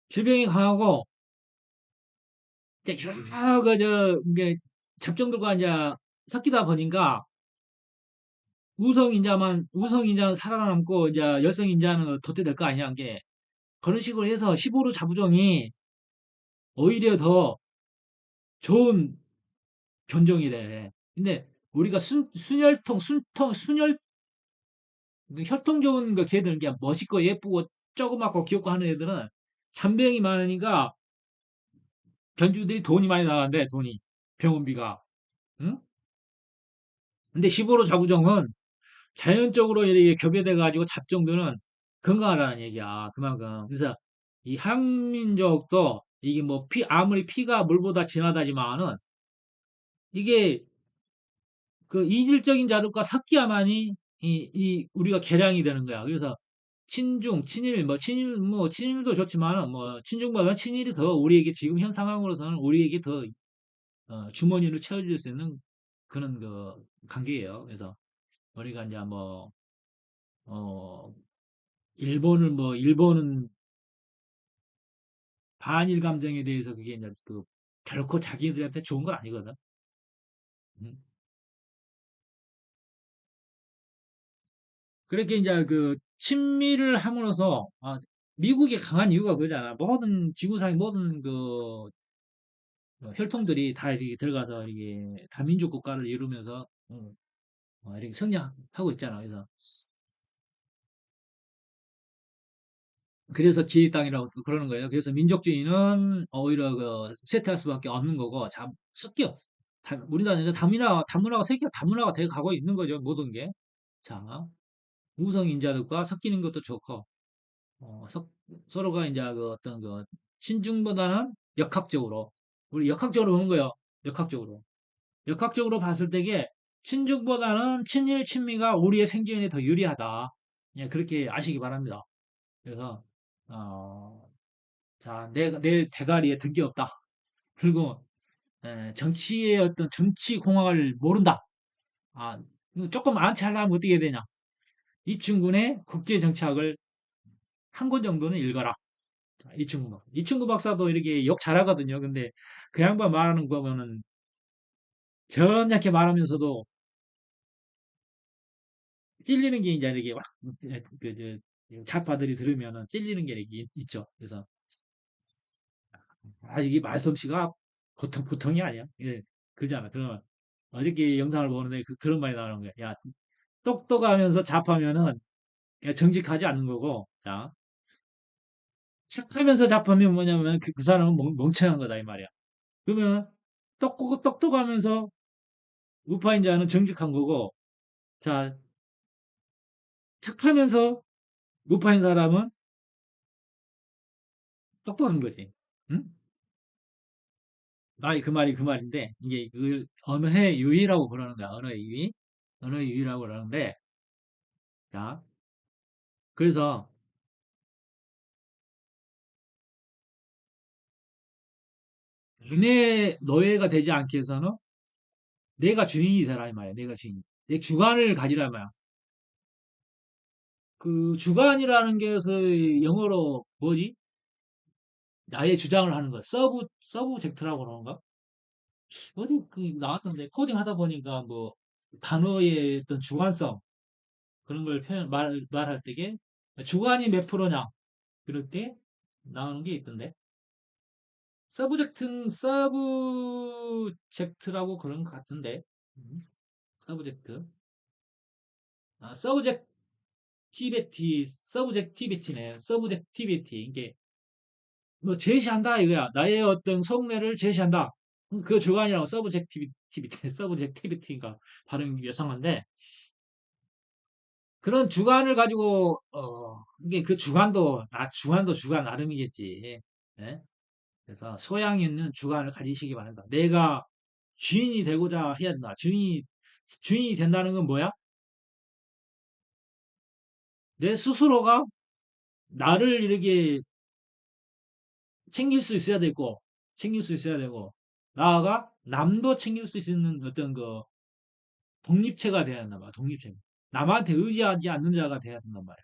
질병이 강하고, 이제 여러 이게 잡종들과 이제 섞이다 보니까 우성 인자는 살아남고 이제 여성 인자는 도태될 거 아니야, 이게. 그런 식으로 해서 15루 자부종이 오히려 더 좋은 견종이래. 근데 우리가 그 혈통 좋은 그 개들, 그냥 멋있고 예쁘고 조그맣고 귀엽고 하는 애들은 잔병이 많으니까 견주들이 돈이 많이 나간대, 돈이. 병원비가. 응? 근데 15로 자구정은 자연적으로 이렇게 교배돼가지고 잡종들은 건강하다는 얘기야. 그만큼. 그래서 이 한민족도 이게 뭐 아무리 피가 물보다 진하다지만은 이게 그 이질적인 자들과 섞여야만이 우리가 개량이 되는 거야. 그래서 친중, 친일, 친일도 좋지만은 뭐 친중보다 친일이 더 우리에게 지금 현 상황으로서는 우리에게 더 주머니를 채워줄 수 있는 그런 그 관계예요. 그래서 우리가 이제 뭐 어, 일본은 반일 감정에 대해서 그게 이제 그 결코 자기들한테 좋은 건 아니거든. 음. 그렇게 이제 그 친미를 함으로써 미국이 강한 이유가 그거잖아. 모든 지구상의 모든 그 혈통들이 다 이렇게 들어가서 이게 다민족 국가를 이루면서 이렇게 성장하고 있잖아. 그래서 기회 땅이라고 또 그러는 거예요. 그래서 민족주의는 오히려 그 쇠퇴할 수밖에 없는 거고, 섞여. 우리나라 이제 다문화가 섞여, 다문화가 돼 가고 있는 거죠. 모든 게. 자, 우성 인자들과 섞이는 것도 좋고, 어, 서, 서로가 이제 그 어떤 그 친중보다는 역학적으로, 우리 역학적으로 보는 거예요. 역학적으로. 역학적으로 봤을 때게 친중보다는 친일, 친미가 우리의 생존에 더 유리하다. 예, 그렇게 아시기 바랍니다. 그래서, 어, 자, 내 대가리에 든 게 없다. 그리고, 정치의 어떤 정치 공학을 모른다. 아, 이거 조금 안치하려면 어떻게 해야 되냐. 이충군의 국제 정치학을 한 권 정도는 읽어라. 자, 이충구 박사. 이충구 박사도 이렇게 욕 잘하거든요. 근데 그 양반 말하는 거 보면은 점잖게 말하면서도 찔리는 게 이제 이렇게 막, 좌파들이 들으면은 찔리는 게 이렇게 있죠. 그래서, 이게 말솜씨가 보통이 아니야. 예, 그러잖아. 그러면 어저께 영상을 보는데 그런 말이 나오는 거야. 야, 똑똑하면서 잡하면은 그냥 정직하지 않는 거고, 자, 착하면서 잡으면 뭐냐면 그 사람은 멍청한 거다 이 말이야. 그러면 똑똑하면서 우파인 자는 정직한 거고, 자, 착하면서 우파인 사람은 똑똑한 거지. 응? 말이 그 말인데, 이게 그 언어의 유의라고 그러는 거야. 언어의 유의. 언어의 유의라고 그러는데, 자, 그래서 내 노예가 되지 않기 위해서는 내가 주인이 되라 이 말이야. 내가 주인. 내 주관을 가지라 이 말이야. 그 주관이라는 것을 영어로 뭐지? 나의 주장을 하는 거. 서브젝트라고 그러는가? 어디 그 나왔던데 코딩 하다 보니까 뭐 단어의 어떤 주관성 그런 걸 말할 때게 주관이 몇 프로냐 그럴 때 나오는 게 있던데 서브젝트라고 그런 것 같은데 음, 서브젝트 서브젝티비티네 서브젝티비티 이게 뭐 제시한다 이거야 나의 어떤 속내를 제시한다 그 주관이라고 서브젝티비티 서브젝티비티가 발음이 이상한데 그런 주관을 가지고 이게 그 주관도 주관 나름이겠지. 예? 그래서 소양 있는 주관을 가지시기 바란다. 내가 주인이 되고자 해야 된다. 주인이 된다는 건 뭐야? 내 스스로가 나를 이렇게 챙길 수 있어야 되고, 챙길 수 있어야 되고, 나아가 남도 챙길 수 있는 어떤 그 독립체가 돼야 된단 말이야. 독립체. 남한테 의지하지 않는 자가 돼야 된단 말이야.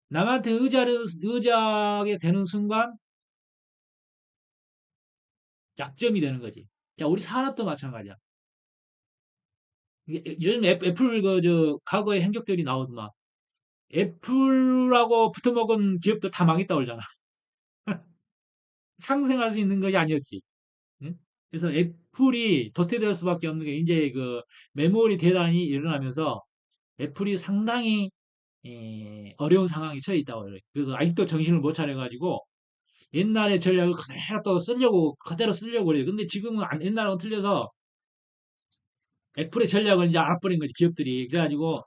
남한테 의지하게 되는 순간 약점이 되는 거지. 자, 우리 산업도 마찬가지야. 요즘 애플 과거의 행적들이 나오더만 애플하고 붙어먹은 기업도 다 망했다고 그러잖아. 상생할 수 있는 것이 아니었지. 응? 그래서 애플이 도태될 수밖에 없는 게 이제 그 메모리 대란이 일어나면서 애플이 상당히 어려운 상황에 처해 있다고 그래요. 그래서 아직도 정신을 못 차려가지고 옛날의 전략을 그대로 또 그대로 쓰려고 그래요. 근데 지금은 옛날하고 틀려서 애플의 전략을 이제 알아버린 거지, 기업들이. 그래가지고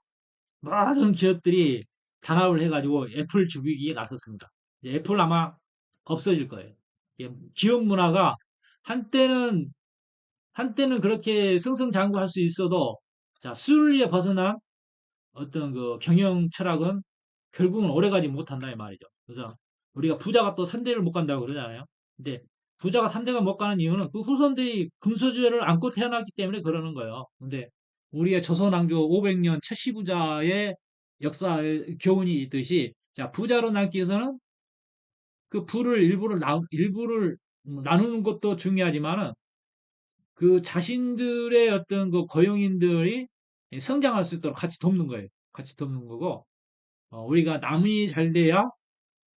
모든 기업들이 단합을 해가지고 애플 죽이기에 나섰습니다. 애플 아마 없어질 거예요. 기업 문화가 한때는 그렇게 승승장구할 수 있어도 자, 순리에 벗어난 어떤 그 경영 철학은 결국은 오래가지 못한다 이 말이죠. 그래서 우리가 부자가 또 3대를 못 간다고 그러잖아요. 근데 부자가 3대가 못 가는 이유는 그 후손들이 금수저를 안고 태어났기 때문에 그러는 거예요. 근데 우리의 조선왕조 500년 최씨부자의 역사의 교훈이 있듯이 자, 부자로 남기 위해서는 그 부를 일부를 나누는 것도 중요하지만은 그 자신들의 어떤 그 고용인들이 성장할 수 있도록 같이 돕는 거예요. 같이 돕는 거고 우리가 남이 잘 돼야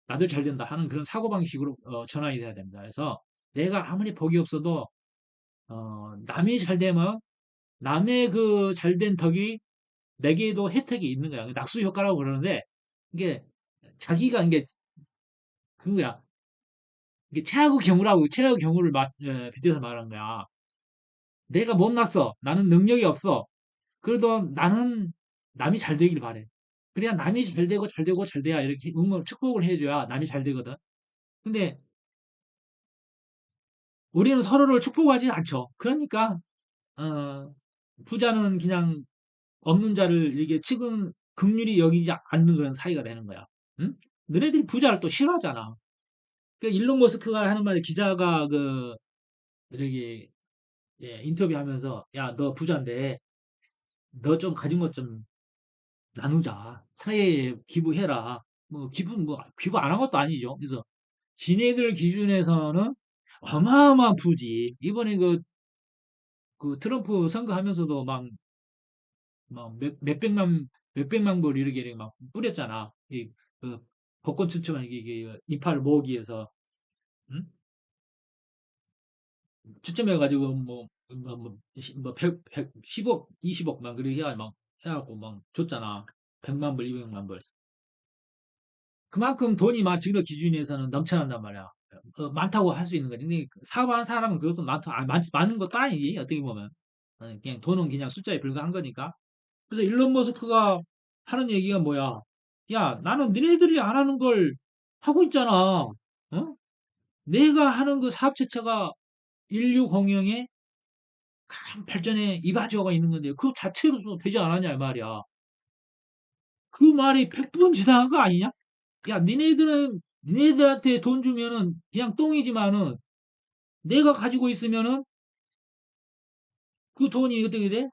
나도 잘 된다 하는 그런 사고방식으로 전환이 돼야 됩니다. 그래서 내가 아무리 복이 없어도 남이 잘 되면 남의 그 잘된 덕이 내게도 혜택이 있는 거야. 낙수 효과라고 그러는데 이게 자기가 이게 그거야. 이게 최악의 경우를 빗대서 말하는 거야. 내가 못났어. 나는 능력이 없어. 그래도 나는 남이 잘 되길 바래. 그래야 남이 잘 되고 잘 되고 잘 돼야 이렇게 축복을 해줘야 남이 잘 되거든. 근데 우리는 서로를 축복하지 않죠. 그러니까 어, 부자는 그냥 없는 자를 이게 긍휼히 여기지 않는 그런 사이가 되는 거야. 응? 너네들이 부자를 또 싫어하잖아. 그 일론 머스크가 하는 말에 기자가 이렇게 인터뷰하면서 야, 너 부자인데 너 좀 가진 것 좀 나누자. 사회에 기부해라. 기부 안 한 것도 아니죠. 그래서 지네들 기준에서는 어마어마한 부지. 이번에 그 트럼프 선거하면서도 몇백만 불 이렇게 막 뿌렸잖아. 그 복권 추첨 이게 이파를 모으기 위해서 응? 추첨해가지고 뭐 10억, 20억 막 그렇게 해가지고 막 해갖고 막 줬잖아. 100만 불, 200만 불. 그만큼 돈이 지금 기준에서는 넘쳐난단 말이야. 많다고 할 수 있는 거지. 근데 사업하는 사람은 그것도 많은 것도 아니지, 어떻게 보면. 그냥 돈은 그냥 숫자에 불과한 거니까. 그래서 일론 머스크가 하는 얘기가 뭐야? 야, 나는 니네들이 안 하는 걸 하고 있잖아. 어? 내가 하는 그 사업 자체가 인류 공영의 큰 발전에 이바지어가 있는 건데, 그 자체로서 되지 않았냐, 이 말이야. 그 말이 100번 지나간 거 아니냐? 야, 니네들한테 돈 주면은 그냥 똥이지만은 내가 가지고 있으면은 그 돈이 어떻게 돼?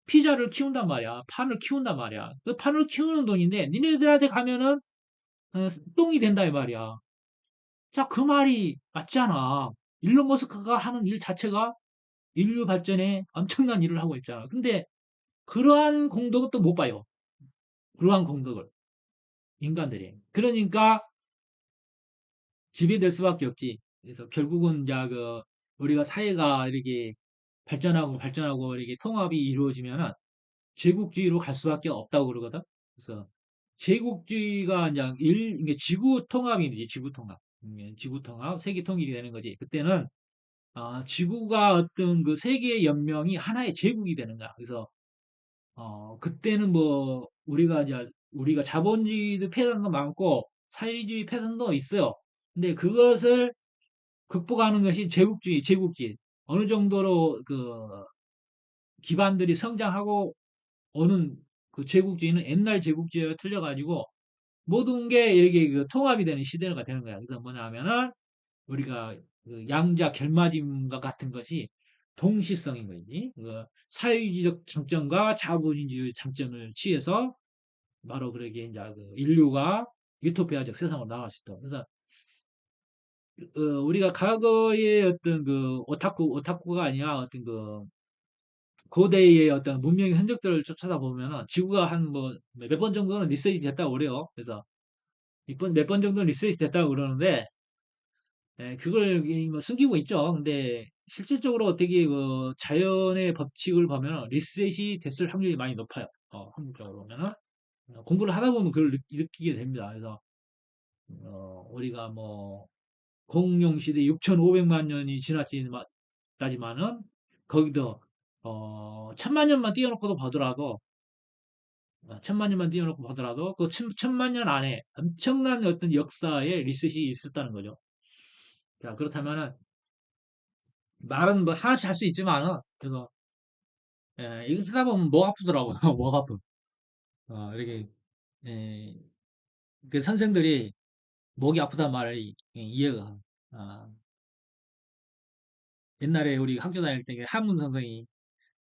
피자를 키운단 말이야. 판을 키운단 말이야. 그 판을 키우는 돈인데 니네들한테 가면은 어, 똥이 된다 이 말이야. 자, 그 말이 맞잖아. 일론 머스크가 하는 일 자체가 인류 발전에 엄청난 일을 하고 있잖아. 근데 그러한 공덕은 또 못 봐요. 그러한 공덕을 인간들이. 그러니까 지배될 수밖에 없지. 그래서 결국은 이제 우리가 사회가 이렇게 발전하고 이렇게 통합이 이루어지면은 제국주의로 갈 수밖에 없다고 그러거든. 그래서 제국주의가 이게 지구 통합이지, 지구 통합. 지구 통합, 세계 통일이 되는 거지. 그때는 지구가 어떤 그 세계 연명이 하나의 제국이 되는 거야. 그래서 그때는 뭐 우리가 자본주의도 패전도 많고 사회주의 패전도 있어요. 근데 그것을 극복하는 것이 제국주의. 어느 정도로 그 기반들이 성장하고 오는 그 제국주의는 옛날 제국주의와 틀려가지고 모든 게 이렇게 그 통합이 되는 시대가 되는 거야. 그래서 뭐냐 하면은 우리가 그 양자 결맞음과 같은 것이 동시성인 거지. 그 사회주의적 장점과 자본주의 장점을 취해서 바로 그렇게 이제 그 인류가 유토피아적 세상으로 나갈 수 있다. 그래서 우리가 과거의 어떤 그 오타쿠가 아니라 어떤 그 고대의 어떤 문명의 흔적들을 쫓아다 보면은 지구가 한 뭐 몇 번 정도는 리셋이 됐다고 그래요. 그래서 몇 번 정도는 리셋이 됐다고 그러는데 그걸 뭐 숨기고 있죠. 근데 실질적으로 어떻게 그 자연의 법칙을 보면 리셋이 됐을 확률이 많이 높아요. 확률적으로 보면은 공부를 하다 보면 그걸 느끼게 됩니다. 그래서 우리가 뭐 공룡 시대 6,500만 년이 지났지만은 거기도 1,000만 년만 띄워놓고도 보더라도 1,000만 년만 띄워놓고 보더라도 그 1,000만 년 안에 엄청난 어떤 역사의 리셋이 있었다는 거죠. 자, 그렇다면은 말은 뭐 하나씩 할 수 있지만은 그래서 이거 하다 보면 목 아프더라고요. 목 아프. 이렇게 예, 그 선생들이 목이 아프단 말을 이해가 가. 옛날에 우리 학교 다닐 때 한문 선생이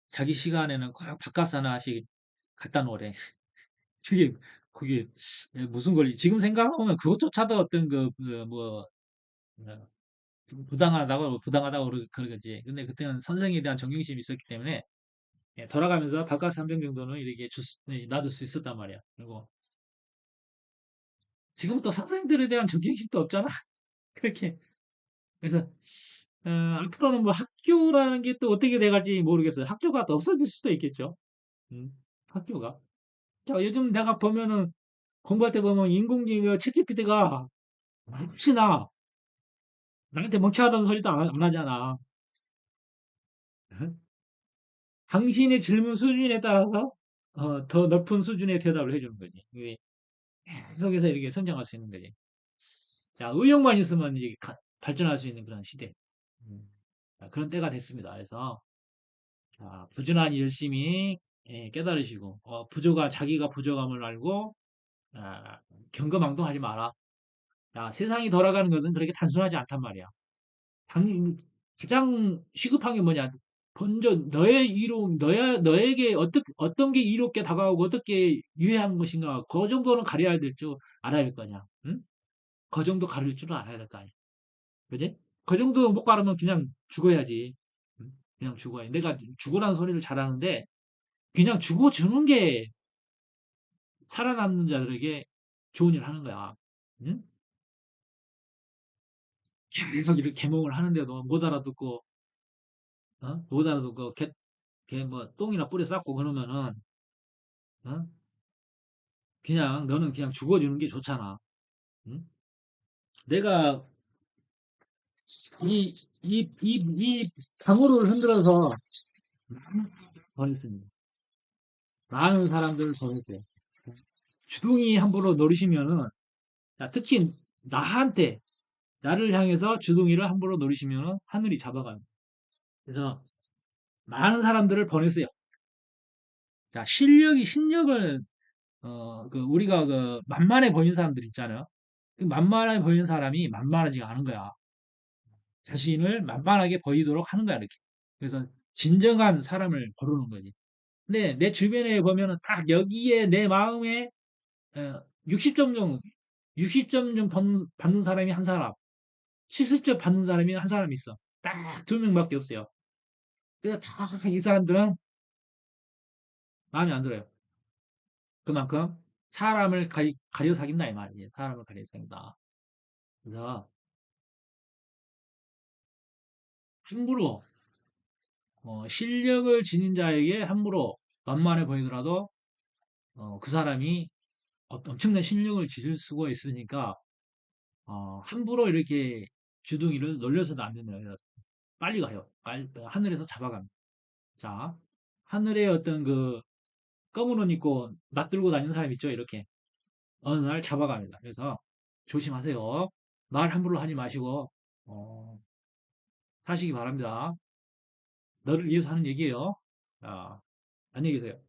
자기 시간에는 꼭 바카스 하나씩 갖다 놓으래. 그게 그게 무슨 권리? 지금 생각하면 그것조차도 어떤 뭐 부당하다고 그러겠지. 근데 그때는 선생에 대한 존경심이 있었기 때문에 돌아가면서 바카스 한 병 정도는 이렇게 놔둘 수 있었단 말이야. 그리고 지금 또 선생들에 대한 존경심도 없잖아. 그렇게. 그래서 앞으로는 뭐 학교라는 게 또 어떻게 돼갈지 모르겠어요. 학교가 또 없어질 수도 있겠죠. 음, 학교가. 자, 요즘 내가 보면은 공부할 때 보면 인공지능 챗GPT가 혹시나 나한테 멍청하다는 소리도 안 하잖아. 당신의 질문 수준에 따라서 더 높은 수준의 대답을 해주는 거지. 이게 계속해서 이렇게 성장할 수 있는 거지. 자, 의욕만 있으면 이게 발전할 수 있는 그런 시대. 음, 그런 때가 됐습니다. 그래서 부지런히 열심히 깨달으시고 자기가 부족함을 알고 아, 경거망동하지 마라. 야, 세상이 돌아가는 것은 그렇게 단순하지 않단 말이야. 가장 시급한 게 뭐냐? 먼저 너의 너에게 어떤 게 이롭게 다가오고 어떻게 유해한 것인가, 그 정도는 가려야 될 줄 알아야 될 거냐? 응? 그 정도 가릴 줄 알아야 될 거 아니야. 그지? 그 정도 못 가르면 그냥 죽어야지. 응? 그냥 죽어야. 내가 죽으라는 소리를 잘하는데, 그냥 죽어주는 게 살아남는 자들에게 좋은 일을 하는 거야. 응? 계속 이렇게 개몽을 하는데도 못 알아듣고, 걔 뭐 똥이나 뿌려 쌓고 그러면은 어? 그냥 너는 그냥 죽어주는 게 좋잖아. 응? 내가 이 방울을 흔들어서 보냈습니다. 많은 사람들을 보냈어요. 주둥이 함부로 노리시면은, 자, 특히 나한테, 나를 향해서 주둥이를 함부로 노리시면은 하늘이 잡아갑니다. 그래서 많은 사람들을 보냈어요. 자, 신력을, 우리가 만만해 보이는 사람들 있잖아요. 그 만만해 보이는 사람이 만만하지가 않은 거야. 자신을 만만하게 보이도록 하는 거야, 이렇게. 그래서 진정한 사람을 고르는 거지. 근데 내 주변에 보면은 딱 여기에 내 마음에 60점 정도, 60점 좀 받는 사람이 한 사람, 70점 받는 사람이 한 사람 있어. 딱 두 명밖에 없어요. 그래서 다 이 사람들은 마음에 안 들어요. 그만큼 사람을 가려 사귄다 이 말이지. 사람을 가려 사귄다. 그래서 함부로 실력을 지닌 자에게 함부로 만만해 보이더라도 그 사람이 엄청난 실력을 지을 수가 있으니까 함부로 이렇게 주둥이를 놀려서도 안 된다. 그래서 빨리 가요. 하늘에서 잡아갑니다. 자, 하늘에 어떤 그 검은 옷 입고 낯들고 다니는 사람 있죠? 이렇게 어느 날 잡아갑니다. 그래서 조심하세요. 말 함부로 하지 마시고 어, 사시기 바랍니다. 너를 위해서 하는 얘기예요. 자, 안녕히 계세요.